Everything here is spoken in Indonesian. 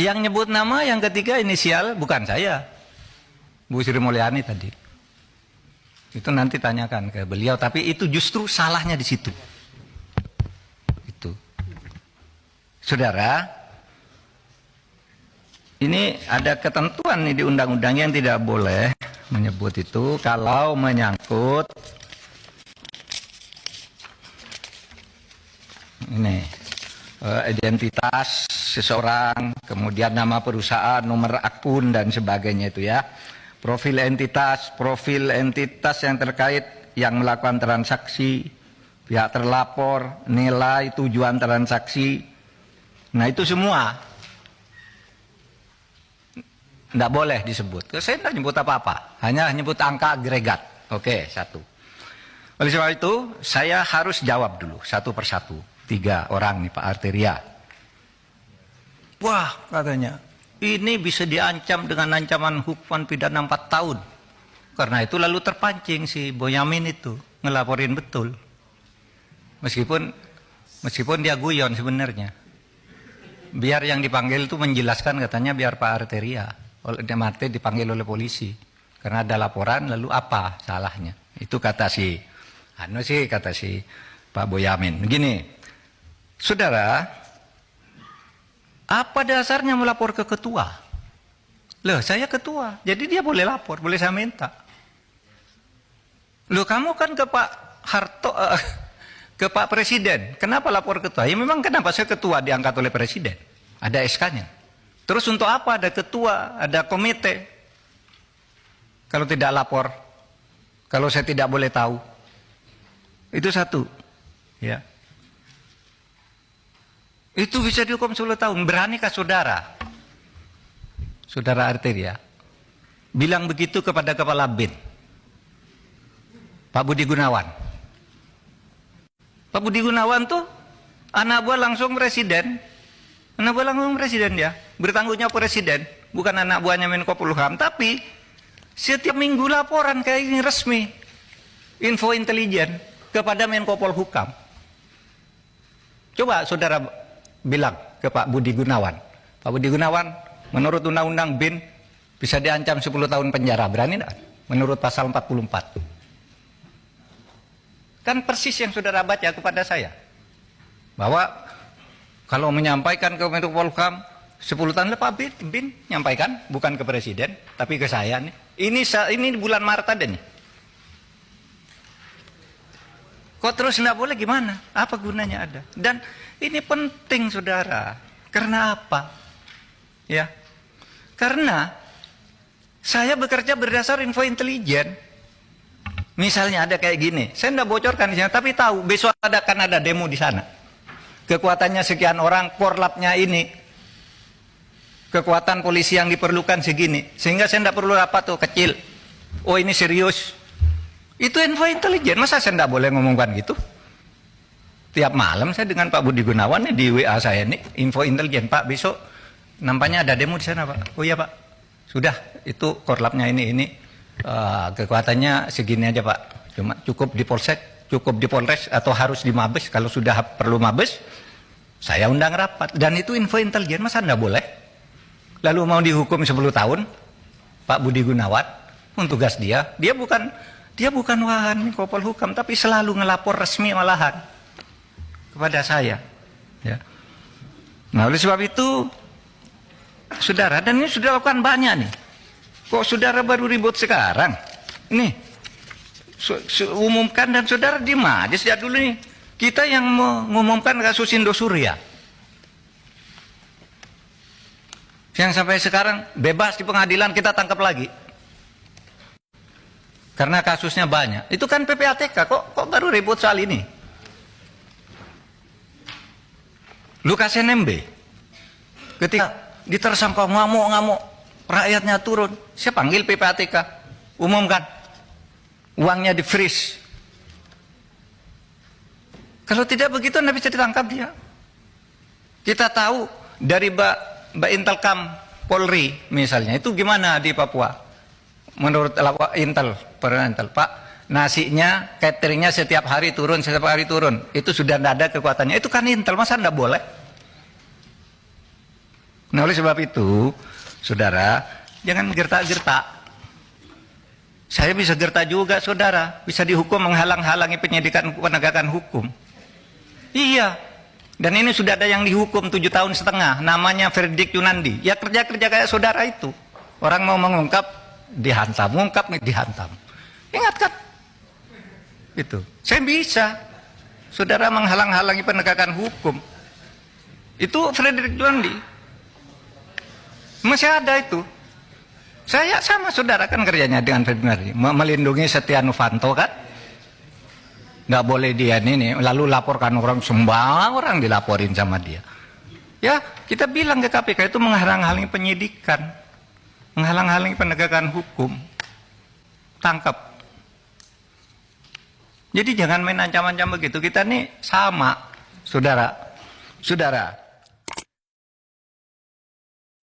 Yang nyebut nama yang ketiga inisial bukan saya, Bu Sri Mulyani tadi. Itu nanti tanyakan ke beliau, tapi itu justru salahnya di situ. Itu. Saudara, ini ada ketentuan nih di undang-undang yang tidak boleh menyebut itu kalau menyangkut ini identitas seseorang, kemudian nama perusahaan, nomor akun dan sebagainya itu ya. Profil entitas yang terkait yang melakukan transaksi, pihak terlapor, nilai, tujuan transaksi. Nah itu semua tidak boleh disebut. Saya tidak nyebut apa-apa, hanya nyebut angka agregat. Oke, satu. Oleh sebab itu, saya harus jawab dulu satu persatu. 3 orang nih Pak Arteria. Wah, katanya, ini bisa diancam dengan ancaman hukuman pidana 4 tahun. Karena itu lalu terpancing si Boyamin itu ngelaporin betul. Meskipun dia guyon sebenarnya. Biar yang dipanggil itu menjelaskan, katanya biar Pak Arteria. Dia mati dipanggil oleh polisi. Karena ada laporan, lalu apa salahnya? Itu kata si Pak Boyamin. Begini, saudara, apa dasarnya melapor ke ketua? Loh, saya ketua, jadi dia boleh lapor, boleh saya minta. Loh, kamu kan ke Pak Harto, ke Pak Presiden, kenapa lapor ketua? Ya memang kenapa saya ketua diangkat oleh Presiden, ada SK-nya. Terus untuk apa ada ketua, ada komite? Kalau tidak lapor, kalau saya tidak boleh tahu, itu satu, ya. Itu bisa dihukum 10 tahun. Beranikah saudara Arteria bilang begitu kepada Kepala BIN, Pak Budi Gunawan? Pak Budi Gunawan tuh anak buah langsung presiden. Anak buah langsung presiden dia. Bertanggungjawab presiden. Bukan anak buahnya Menko Polhukam. Tapi setiap minggu laporan kayak ini resmi. Info intelijen kepada Menko Polhukam. Coba saudara bilang ke Pak Budi Gunawan. Pak Budi Gunawan, menurut Undang-Undang BIN bisa diancam 10 tahun penjara. Berani tidak? Menurut pasal 44. Kan persis yang saudara baca kepada saya. Bahwa kalau menyampaikan ke Menko Polhukam 10 tahun Pak BIN nyampaikan, bukan ke Presiden, tapi ke saya nih. Ini bulan Maret ada nih. Kok terus tidak boleh gimana? Apa gunanya ada? Dan ini penting saudara. Karena apa? Ya, karena saya bekerja berdasar info intelijen. Misalnya ada kayak gini, saya tidak bocorkan di sana, tapi tahu besok akan ada demo di sana. Kekuatannya sekian orang, korlapnya ini, kekuatan polisi yang diperlukan segini, sehingga saya tidak perlu rapat tuh kecil. Oh ini serius. Itu info intelijen, masa saya tidak boleh ngomongkan gitu? Tiap malam saya dengan Pak Budi Gunawan di WA saya nih, info intelijen, Pak besok nampaknya ada demo di sana Pak. Oh iya Pak, sudah itu korlapnya ini kekuatannya segini aja Pak. Cuma cukup di Polsek, cukup di Polres atau harus di Mabes. Kalau sudah perlu Mabes, saya undang rapat. Dan itu info intelijen, masa tidak boleh? Lalu mau dihukum 10 tahun, Pak Budi Gunawan, untuk tugas dia bukan wahan Menko Polhukam, tapi selalu ngelapor resmi malahan kepada saya. Ya. Nah oleh sebab itu, saudara, dan ini sudah lakukan banyak nih. Kok saudara baru ribut sekarang? Ini umumkan dan saudara diem aja sejak dulu nih. Kita yang mengumumkan kasus Indosuria, yang sampai sekarang bebas di pengadilan, kita tangkap lagi. Karena kasusnya banyak. Itu kan PPATK, kok baru ribut soal ini? Lukas NMB, ketika ditersangka ngamuk-ngamuk, rakyatnya turun, saya panggil PPATK, umumkan, uangnya di freeze. Kalau tidak begitu, Anda bisa ditangkap dia. Kita tahu dari Mbak Intelkam Polri misalnya, itu gimana di Papua? Menurut Intel, Pak, nasinya, cateringnya setiap hari turun, itu sudah tidak ada kekuatannya. Itu kan Intel, masa tidak boleh? Nah, oleh sebab itu, saudara, jangan gertak-gertak. Saya bisa gertak juga, saudara. Bisa dihukum menghalang-halangi penyidikan penegakan hukum. Iya. Dan ini sudah ada yang dihukum 7 tahun setengah. Namanya Verdik Yunandi. Ya kerja-kerja kayak saudara itu. Orang mau mengungkap, dihantam. Mengungkap, dihantam. Ingat kan? Itu. Saya bisa. Saudara menghalang-halangi penegakan hukum. Itu Fredrik Yunandi. Masih ada itu. Saya sama saudara kan kerjanya dengan Fredrik Yunandi. Melindungi Setia Novanto kan. Nggak boleh dia ini. Lalu laporkan orang, semua orang dilaporin sama dia. Ya kita bilang ke KPK itu menghalang-halangi penyidikan. Menghalang-halangi penegakan hukum. Tangkap. Jadi jangan main ancam-ancam begitu. Kita nih sama, saudara. Saudara,